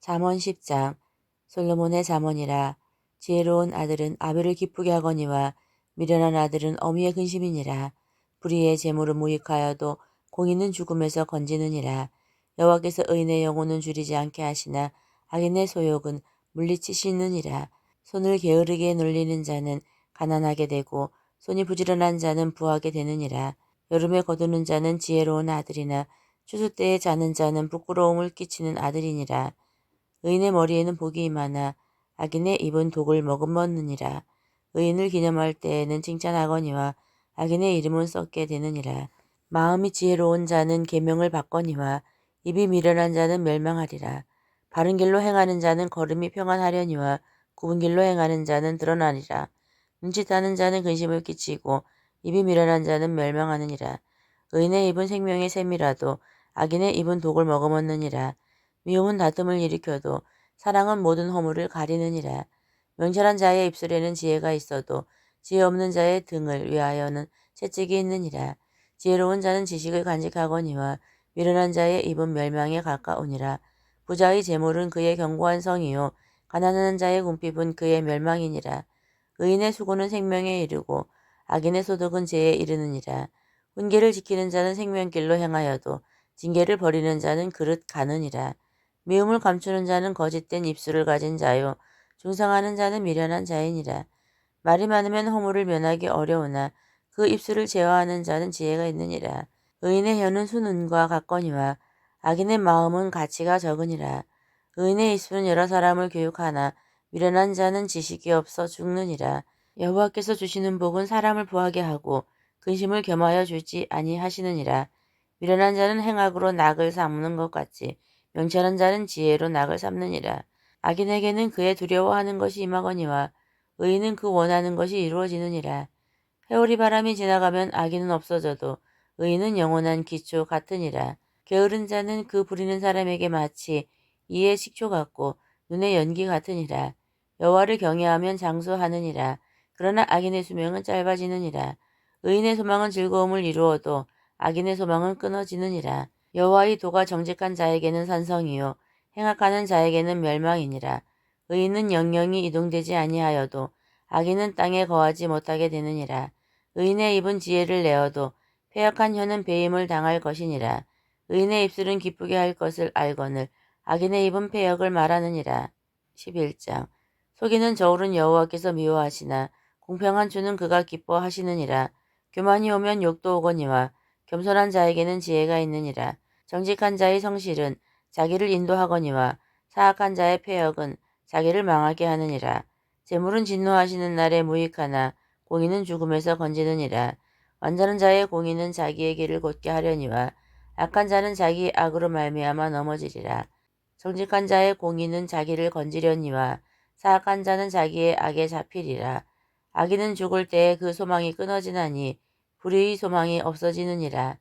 잠언 10장. 솔로몬의 잠언이라. 지혜로운 아들은 아비를 기쁘게 하거니와 미련한 아들은 어미의 근심이니라. 불의의 재물을 무익하여도 공의는 죽음에서 건지느니라. 여호와께서 의인의 영혼은 줄이지 않게 하시나 악인의 소욕은 물리치시느니라. 손을 게으르게 놀리는 자는 가난하게 되고 손이 부지런한 자는 부하게 되느니라. 여름에 거두는 자는 지혜로운 아들이나 추수 때에 자는 자는 부끄러움을 끼치는 아들이니라. 의인의 머리에는 복이 임하나 악인의 입은 독을 머금었느니라. 의인을 기념할 때에는 칭찬하거니와 악인의 이름은 썩게 되느니라. 마음이 지혜로운 자는 계명을 받거니와 입이 미련한 자는 멸망하리라. 바른 길로 행하는 자는 걸음이 평안하려니와 굽은 길로 행하는 자는 드러나리라. 눈짓하는 자는 근심을 끼치고 입이 미련한 자는 멸망하느니라. 의인의 입은 생명의 샘이라도 악인의 입은 독을 머금었느니라. 미움은 다툼을 일으켜도 사랑은 모든 허물을 가리느니라. 명철한 자의 입술에는 지혜가 있어도 지혜 없는 자의 등을 위하여는 채찍이 있느니라. 지혜로운 자는 지식을 간직하거니와 미련한 자의 입은 멸망에 가까우니라. 부자의 재물은 그의 견고한 성이요 가난한 자의 궁핍은 그의 멸망이니라. 의인의 수고는 생명에 이르고 악인의 소득은 죄에 이르느니라. 훈계를 지키는 자는 생명길로 행하여도 징계를 버리는 자는 그릇 가느니라. 미움을 감추는 자는 거짓된 입술을 가진 자요 중상하는 자는 미련한 자이니라. 말이 많으면 허물을 면하기 어려우나 그 입술을 제어하는 자는 지혜가 있느니라. 의인의 혀는 수는과 같거니와 악인의 마음은 가치가 적으니라. 의인의 입술은 여러 사람을 교육하나 미련한 자는 지식이 없어 죽느니라. 여호와께서 주시는 복은 사람을 부하게 하고 근심을 겸하여 주지 아니하시느니라. 미련한 자는 행악으로 낙을 삼는 것 같이 명철한 자는 지혜로 낙을 삼느니라. 악인에게는 그의 두려워하는 것이 임하거니와 의인은 그 원하는 것이 이루어지느니라. 회오리 바람이 지나가면 악인은 없어져도 의인은 영원한 기초 같으니라. 게으른 자는 그 부리는 사람에게 마치 이의 식초 같고 눈의 연기 같으니라. 여호와를 경외하면 장수하느니라. 그러나 악인의 수명은 짧아지느니라. 의인의 소망은 즐거움을 이루어도 악인의 소망은 끊어지느니라. 여호와의 도가 정직한 자에게는 산성이요 행악하는 자에게는 멸망이니라. 의인은 영영이 이동되지 아니하여도 악인은 땅에 거하지 못하게 되느니라. 의인의 입은 지혜를 내어도 패역한 혀는 배임을 당할 것이니라. 의인의 입술은 기쁘게 할 것을 알거늘 악인의 입은 패역을 말하느니라. 11장. 속이는 저울은 여호와께서 미워하시나 공평한 주는 그가 기뻐하시느니라. 교만이 오면 욕도 오거니와 겸손한 자에게는 지혜가 있느니라. 정직한 자의 성실은 자기를 인도하거니와 사악한 자의 패역은 자기를 망하게 하느니라. 재물은 진노하시는 날에 무익하나 공의는 죽음에서 건지느니라. 완전한 자의 공의는 자기의 길을 곧게 하려니와 악한 자는 자기 악으로 말미암아 넘어지리라. 정직한 자의 공의는 자기를 건지려니와 사악한 자는 자기의 악에 잡히리라. 악인은 죽을 때에 그 소망이 끊어지나니 불의의 소망이 없어지느니라.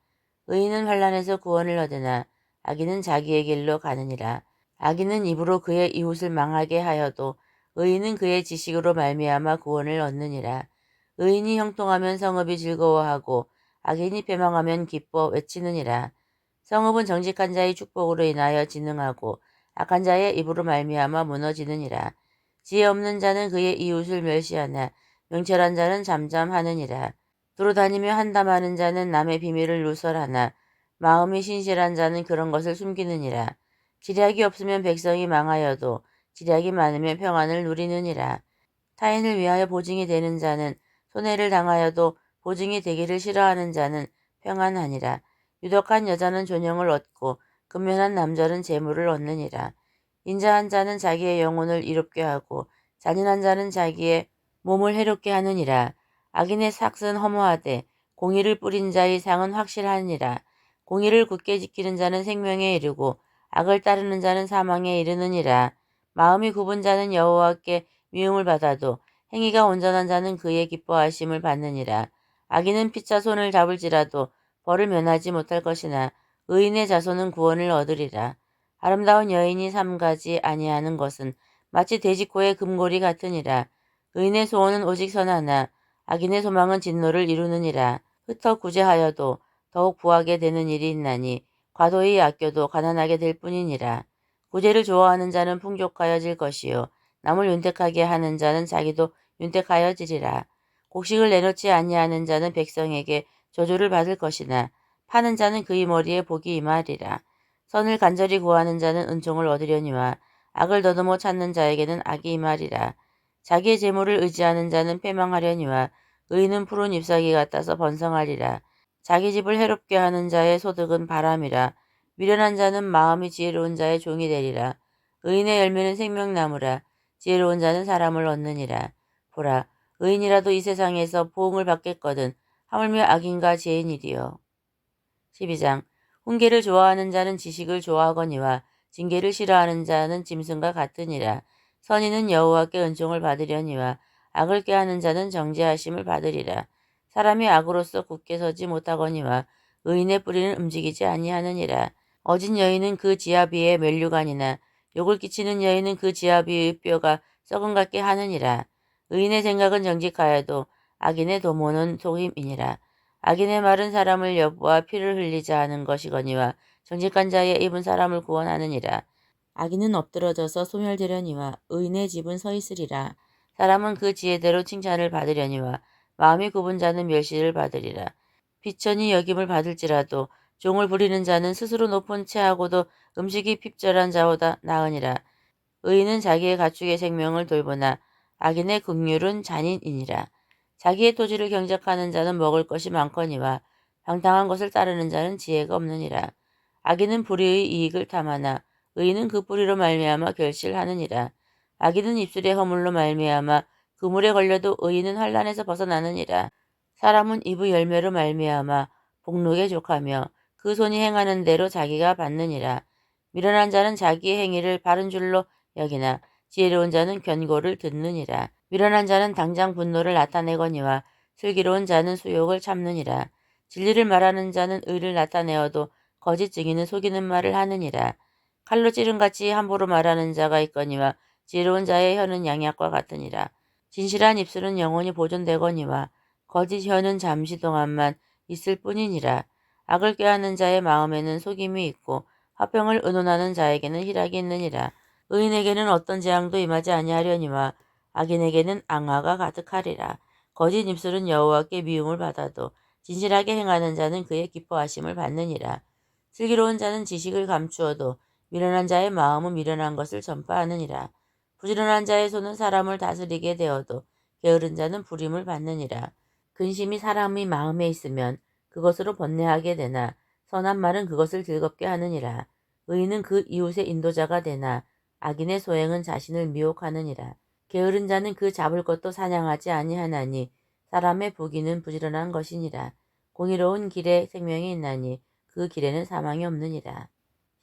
의인은 환난에서 구원을 얻으나 악인은 자기의 길로 가느니라. 악인은 입으로 그의 이웃을 망하게 하여도 의인은 그의 지식으로 말미암아 구원을 얻느니라. 의인이 형통하면 성읍이 즐거워하고 악인이 패망하면 기뻐 외치느니라. 성읍은 정직한 자의 축복으로 인하여 진흥하고 악한 자의 입으로 말미암아 무너지느니라. 지혜 없는 자는 그의 이웃을 멸시하나 명철한 자는 잠잠하느니라. 두루 다니며 한담하는 자는 남의 비밀을 누설하나 마음이 신실한 자는 그런 것을 숨기느니라. 지략이 없으면 백성이 망하여도 지략이 많으면 평안을 누리느니라. 타인을 위하여 보증이 되는 자는 손해를 당하여도 보증이 되기를 싫어하는 자는 평안하니라. 유덕한 여자는 존영을 얻고 근면한 남자는 재물을 얻느니라. 인자한 자는 자기의 영혼을 이롭게 하고 잔인한 자는 자기의 몸을 해롭게 하느니라. 악인의 삭은 허무하되 공의를 뿌린 자의 상은 확실하니라. 공의를 굳게 지키는 자는 생명에 이르고 악을 따르는 자는 사망에 이르느니라. 마음이 굽은 자는 여호와께 미움을 받아도 행위가 온전한 자는 그의 기뻐하심을 받느니라. 악인은 피차 손을 잡을지라도 벌을 면하지 못할 것이나 의인의 자손은 구원을 얻으리라. 아름다운 여인이 삼가지 아니하는 것은 마치 돼지코의 금고리 같으니라. 의인의 소원은 오직 선하나 악인의 소망은 진노를 이루느니라. 흩어 구제하여도 더욱 부하게 되는 일이 있나니 과도히 아껴도 가난하게 될 뿐이니라. 구제를 좋아하는 자는 풍족하여질 것이요 남을 윤택하게 하는 자는 자기도 윤택하여지리라. 곡식을 내놓지 아니하는 자는 백성에게 저주를 받을 것이나 파는 자는 그의 머리에 복이 임하리라. 선을 간절히 구하는 자는 은총을 얻으려니와 악을 더듬어 찾는 자에게는 악이 임하리라. 자기의 재물을 의지하는 자는 패망하려니와 의인은 푸른 잎사귀 같아서 번성하리라. 자기 집을 해롭게 하는 자의 소득은 바람이라. 미련한 자는 마음이 지혜로운 자의 종이 되리라. 의인의 열매는 생명나무라. 지혜로운 자는 사람을 얻느니라. 보라, 의인이라도 이 세상에서 보응을 받겠거든 하물며 악인과 죄인이리요. 12장 훈계를 좋아하는 자는 지식을 좋아하거니와 징계를 싫어하는 자는 짐승과 같으니라. 선인은 여호와께 은총을 받으려니와 악을 꾀하는 자는 정죄하심을 받으리라. 사람이 악으로서 굳게 서지 못하거니와 의인의 뿌리는 움직이지 아니하느니라. 어진 여인은 그 지아비의 면류관이나 욕을 끼치는 여인은 그 지아비의 뼈가 썩은 같게 하느니라. 의인의 생각은 정직하여도 악인의 도모는 속임이니라. 악인의 말은 사람을 여부와 피를 흘리자 하는 것이거니와 정직한 자의 입은 사람을 구원하느니라. 악인은 엎드러져서 소멸되려니와 의인의 집은 서 있으리라. 사람은 그 지혜대로 칭찬을 받으려니와 마음이 굽은 자는 멸시를 받으리라. 비천이 여김을 받을지라도 종을 부리는 자는 스스로 높은 채하고도 음식이 핍절한 자보다 나으니라. 의인은 자기의 가축의 생명을 돌보나 악인의 긍휼은 잔인이니라. 자기의 토지를 경작하는 자는 먹을 것이 많거니와 방탕한 것을 따르는 자는 지혜가 없느니라. 악인은 불의의 이익을 탐하나 의인은 그 뿌리로 말미암아 결실하느니라. 악인은 입술의 허물로 말미암아 그물에 걸려도 의인은 환난에서 벗어나느니라. 사람은 입의 열매로 말미암아 복록에 족하며 그 손이 행하는 대로 자기가 받느니라. 미련한 자는 자기의 행위를 바른 줄로 여기나 지혜로운 자는 견고를 듣느니라. 미련한 자는 당장 분노를 나타내거니와 슬기로운 자는 수욕을 참느니라. 진리를 말하는 자는 의를 나타내어도 거짓 증인은 속이는 말을 하느니라. 칼로 찌른같이 함부로 말하는 자가 있거니와 지혜로운 자의 혀는 양약과 같으니라. 진실한 입술은 영원히 보존되거니와 거짓 혀는 잠시 동안만 있을 뿐이니라. 악을 꾀하는 자의 마음에는 속임이 있고 화평을 의논하는 자에게는 희락이 있느니라. 의인에게는 어떤 재앙도 임하지 아니하려니와 악인에게는 앙화가 가득하리라. 거짓 입술은 여호와께 미움을 받아도 진실하게 행하는 자는 그의 기뻐하심을 받느니라. 슬기로운 자는 지식을 감추어도 미련한 자의 마음은 미련한 것을 전파하느니라. 부지런한 자의 손은 사람을 다스리게 되어도 게으른 자는 부림을 받느니라. 근심이 사람의 마음에 있으면 그것으로 번뇌하게 되나 선한 말은 그것을 즐겁게 하느니라. 의인은 그 이웃의 인도자가 되나 악인의 소행은 자신을 미혹하느니라. 게으른 자는 그 잡을 것도 사냥하지 아니하나니 사람의 부귀는 부지런한 것이니라. 공의로운 길에 생명이 있나니 그 길에는 사망이 없느니라.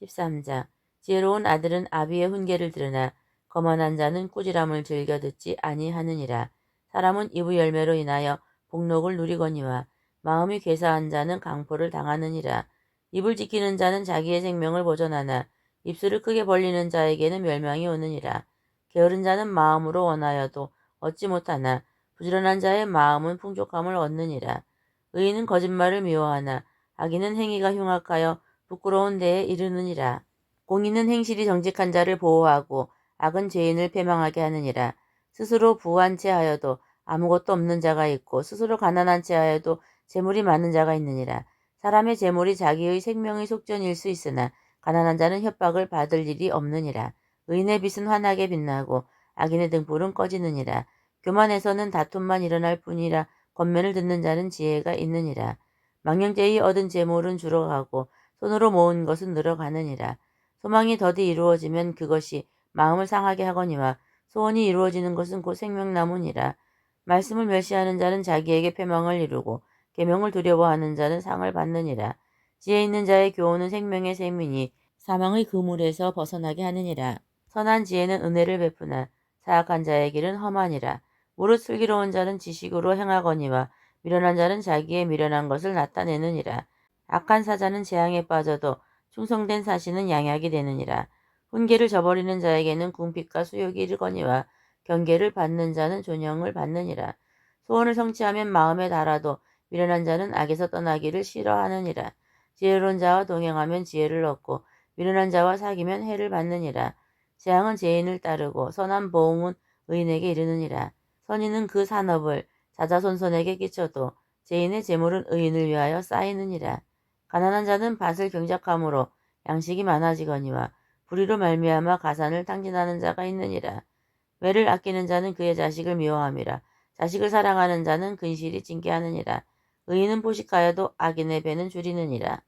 13장 지혜로운 아들은 아비의 훈계를 들으나 거만한 자는 꾸지람을 즐겨 듣지 아니하느니라. 사람은 이의 열매로 인하여 복록을 누리거니와 마음이 괴사한 자는 강포를 당하느니라. 입을 지키는 자는 자기의 생명을 보존하나 입술을 크게 벌리는 자에게는 멸망이 오느니라. 게으른 자는 마음으로 원하여도 얻지 못하나 부지런한 자의 마음은 풍족함을 얻느니라. 의인은 거짓말을 미워하나 악인은 행위가 흉악하여 부끄러운 데에 이르느니라. 공의는 행실이 정직한 자를 보호하고 악은 죄인을 패망하게 하느니라. 스스로 부한 채 하여도 아무것도 없는 자가 있고 스스로 가난한 채 하여도 재물이 많은 자가 있느니라. 사람의 재물이 자기의 생명의 속전일 수 있으나 가난한 자는 협박을 받을 일이 없느니라. 의인의 빛은 환하게 빛나고 악인의 등불은 꺼지느니라. 교만에서는 다툼만 일어날 뿐이라 권면을 듣는 자는 지혜가 있느니라. 망령죄의 얻은 재물은 줄어가고 손으로 모은 것은 늘어가느니라. 소망이 더디 이루어지면 그것이 마음을 상하게 하거니와 소원이 이루어지는 것은 곧 생명나무니라. 말씀을 멸시하는 자는 자기에게 패망을 이루고 계명을 두려워하는 자는 상을 받느니라. 지혜 있는 자의 교훈은 생명의 샘이니 사망의 그물에서 벗어나게 하느니라. 선한 지혜는 은혜를 베푸나 사악한 자의 길은 험하니라. 무릇 슬기로운 자는 지식으로 행하거니와 미련한 자는 자기의 미련한 것을 나타내느니라. 악한 사자는 재앙에 빠져도 충성된 사신은 양약이 되느니라. 훈계를 저버리는 자에게는 궁핍과 수욕이 이르거니와 경계를 받는 자는 존영을 받느니라. 소원을 성취하면 마음에 달아도 미련한 자는 악에서 떠나기를 싫어하느니라. 지혜로운 자와 동행하면 지혜를 얻고 미련한 자와 사귀면 해를 받느니라. 재앙은 죄인을 따르고 선한 보응은 의인에게 이르느니라. 선인은 그 산업을 자자손손에게 끼쳐도 죄인의 재물은 의인을 위하여 쌓이느니라. 가난한 자는 밭을 경작함으로 양식이 많아지거니와 불의로 말미암아 가산을 탕진하는 자가 있느니라. 매를 아끼는 자는 그의 자식을 미워함이라. 자식을 사랑하는 자는 근실이 징계하느니라. 의인은 포식하여도 악인의 배는 줄이느니라.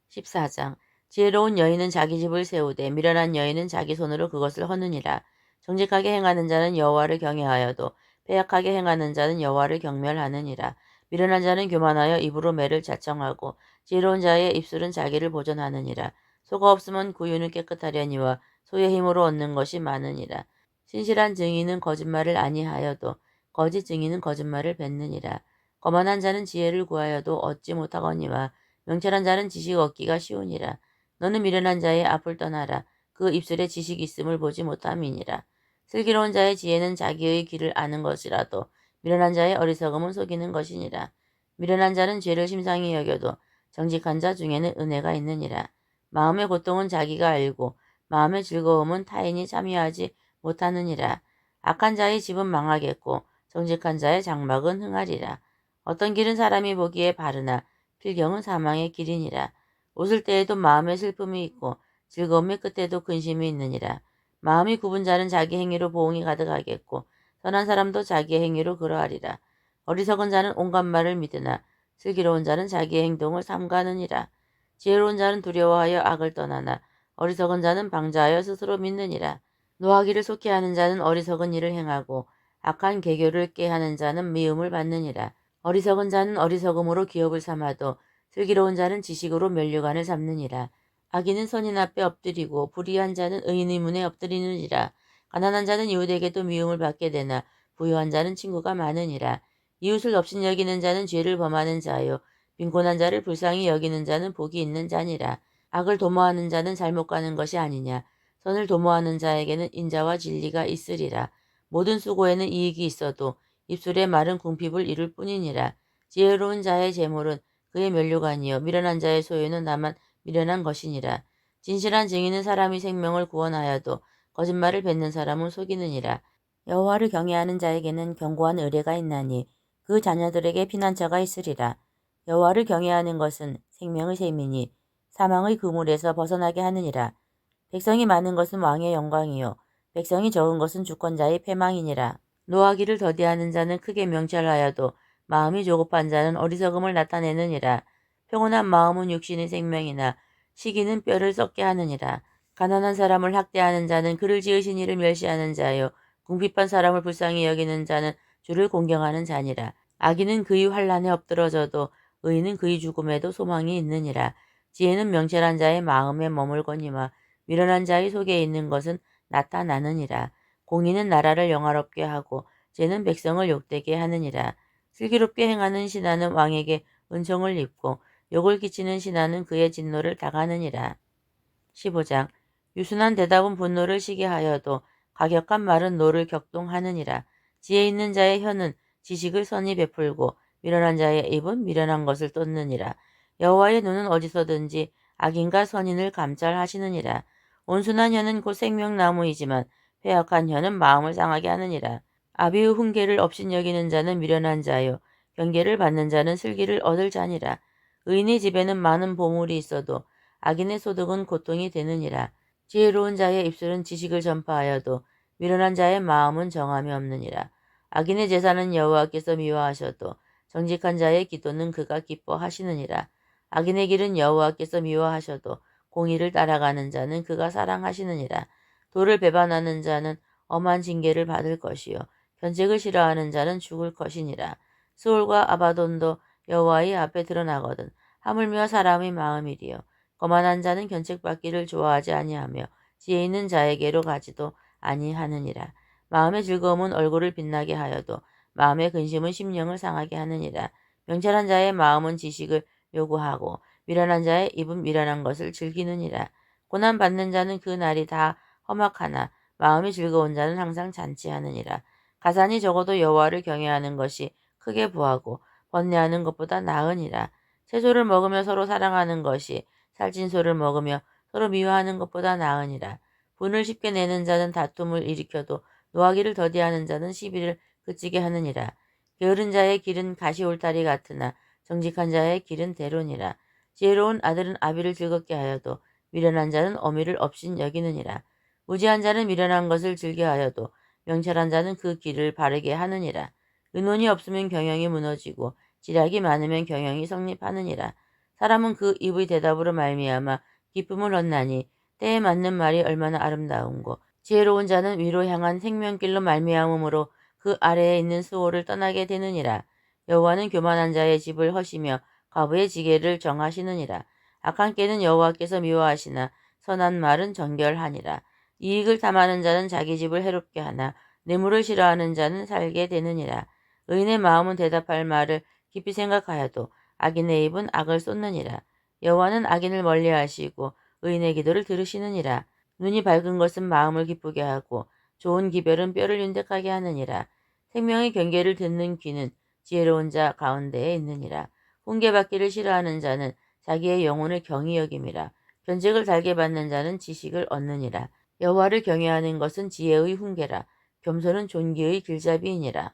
14장. 지혜로운 여인은 자기 집을 세우되 미련한 여인은 자기 손으로 그것을 허느니라. 정직하게 행하는 자는 여호와를 경외하여도 패약하게 행하는 자는 여호와를 경멸하느니라. 미련한 자는 교만하여 입으로 매를 자청하고 지혜로운 자의 입술은 자기를 보존하느니라. 소가 없으면 구유는 깨끗하려니와 소의 힘으로 얻는 것이 많으니라. 신실한 증인은 거짓말을 아니하여도 거짓 증인은 거짓말을 뱉느니라. 거만한 자는 지혜를 구하여도 얻지 못하거니와 명철한 자는 지식 얻기가 쉬우니라. 너는 미련한 자의 앞을 떠나라. 그 입술에 지식이 있음을 보지 못함이니라. 슬기로운 자의 지혜는 자기의 길을 아는 것이라도 미련한 자의 어리석음은 속이는 것이니라. 미련한 자는 죄를 심상히 여겨도 정직한 자 중에는 은혜가 있느니라. 마음의 고통은 자기가 알고 마음의 즐거움은 타인이 참여하지 못하느니라. 악한 자의 집은 망하겠고 정직한 자의 장막은 흥하리라. 어떤 길은 사람이 보기에 바르나 필경은 사망의 길이니라. 웃을 때에도 마음에 슬픔이 있고 즐거움의 끝에도 근심이 있느니라. 마음이 굽은 자는 자기 행위로 보응이 가득하겠고 선한 사람도 자기의 행위로 그러하리라. 어리석은 자는 온갖 말을 믿으나 슬기로운 자는 자기의 행동을 삼가느니라. 지혜로운 자는 두려워하여 악을 떠나나 어리석은 자는 방자하여 스스로 믿느니라. 노하기를 속히 하는 자는 어리석은 일을 행하고 악한 계교를 꾀하는 자는 미움을 받느니라. 어리석은 자는 어리석음으로 기업을 삼아도 슬기로운 자는 지식으로 면류관을 잡느니라. 악인은 선인 앞에 엎드리고 불의한 자는 의인의 문에 엎드리느니라. 가난한 자는 이웃에게도 미움을 받게 되나 부유한 자는 친구가 많으니라. 이웃을 업신여기는 자는 죄를 범하는 자요 빈곤한 자를 불쌍히 여기는 자는 복이 있는 자니라. 악을 도모하는 자는 잘못 가는 것이 아니냐. 선을 도모하는 자에게는 인자와 진리가 있으리라. 모든 수고에는 이익이 있어도 입술의 말은 궁핍을 이룰 뿐이니라. 지혜로운 자의 재물은 그의 면류관이요 미련한 자의 소유는 다만 미련한 것이니라. 진실한 증인은 사람이 생명을 구원하여도 거짓말을 뱉는 사람은 속이느니라. 여호와를 경외하는 자에게는 견고한 의뢰가 있나니 그 자녀들에게 피난처가 있으리라. 여호와를 경외하는 것은 생명의 셈이니 사망의 그물에서 벗어나게 하느니라. 백성이 많은 것은 왕의 영광이요 백성이 적은 것은 주권자의 패망이니라. 노하기를 더디하는 자는 크게 명철하여도 마음이 조급한 자는 어리석음을 나타내느니라. 평온한 마음은 육신의 생명이나 시기는 뼈를 썩게 하느니라. 가난한 사람을 학대하는 자는 그를 지으신 이를 멸시하는 자요. 궁핍한 사람을 불쌍히 여기는 자는 주를 공경하는 자니라. 악인은 그의 환난에 엎드러져도 의인은 그의 죽음에도 소망이 있느니라. 지혜는 명철한 자의 마음에 머물거니와 미련한 자의 속에 있는 것은 나타나느니라. 공의는 나라를 영화롭게 하고 죄는 백성을 욕되게 하느니라. 슬기롭게 행하는 신하는 왕에게 은총을 입고 욕을 끼치는 신하는 그의 진노를 당하느니라. 15장. 유순한 대답은 분노를 시게 하여도 가격한 말은 노를 격동하느니라. 지혜 있는 자의 혀는 지식을 선히 베풀고 미련한 자의 입은 미련한 것을 쏟느니라. 여호와의 눈은 어디서든지 악인과 선인을 감찰하시느니라. 온순한 혀는 곧 생명나무이지만 패역한 혀는 마음을 상하게 하느니라. 아비의 훈계를 업신여기는 자는 미련한 자요 경계를 받는 자는 슬기를 얻을 자니라. 의인의 집에는 많은 보물이 있어도 악인의 소득은 고통이 되느니라. 지혜로운 자의 입술은 지식을 전파하여도 미련한 자의 마음은 정함이 없느니라. 악인의 제사는 여호와께서 미워하셔도 정직한 자의 기도는 그가 기뻐하시느니라. 악인의 길은 여호와께서 미워하셔도 공의를 따라가는 자는 그가 사랑하시느니라. 도를 배반하는 자는 엄한 징계를 받을 것이요 견책을 싫어하는 자는 죽을 것이니라. 스올과 아바돈도 여호와의 앞에 드러나거든 하물며 사람의 마음이리요. 거만한 자는 견책받기를 좋아하지 아니하며 지혜 있는 자에게로 가지도 아니하느니라. 마음의 즐거움은 얼굴을 빛나게 하여도 마음의 근심은 심령을 상하게 하느니라. 명철한 자의 마음은 지식을 요구하고 미련한 자의 입은 미련한 것을 즐기느니라. 고난 받는 자는 그 날이 다 험악하나 마음이 즐거운 자는 항상 잔치하느니라. 가산이 적어도 여호와를 경외하는 것이 크게 부하고 번뇌하는 것보다 나으니라. 채소를 먹으며 서로 사랑하는 것이 살찐 소를 먹으며 서로 미워하는 것보다 나으니라. 분을 쉽게 내는 자는 다툼을 일으켜도 노하기를 더디하는 자는 시비를 그치게 하느니라. 게으른 자의 길은 가시울타리 같으나 정직한 자의 길은 대로니라. 지혜로운 아들은 아비를 즐겁게 하여도 미련한 자는 어미를 업신 여기느니라. 무지한 자는 미련한 것을 즐겨하여도 명철한 자는 그 길을 바르게 하느니라. 의논이 없으면 경영이 무너지고 지략이 많으면 경영이 성립하느니라. 사람은 그 입의 대답으로 말미암아 기쁨을 얻나니 때에 맞는 말이 얼마나 아름다운고 지혜로운 자는 위로 향한 생명길로 말미암음으로 그 아래에 있는 수호를 떠나게 되느니라. 여호와는 교만한 자의 집을 허시며 과부의 지게를 정하시느니라. 악한 꾀는 여호와께서 미워하시나 선한 말은 정결하니라. 이익을 탐하는 자는 자기 집을 해롭게 하나 뇌물을 싫어하는 자는 살게 되느니라. 의인의 마음은 대답할 말을 깊이 생각하여도 악인의 입은 악을 쏟느니라. 여호와는 악인을 멀리하시고 의인의 기도를 들으시느니라. 눈이 밝은 것은 마음을 기쁘게 하고 좋은 기별은 뼈를 윤택하게 하느니라. 생명의 경계를 듣는 귀는 지혜로운 자 가운데에 있느니라. 훈계받기를 싫어하는 자는 자기의 영혼을 경히 여김이라. 견책을 달게 받는 자는 지식을 얻느니라. 여호와를 경외하는 것은 지혜의 훈계라. 겸손은 존귀의 길잡이이니라.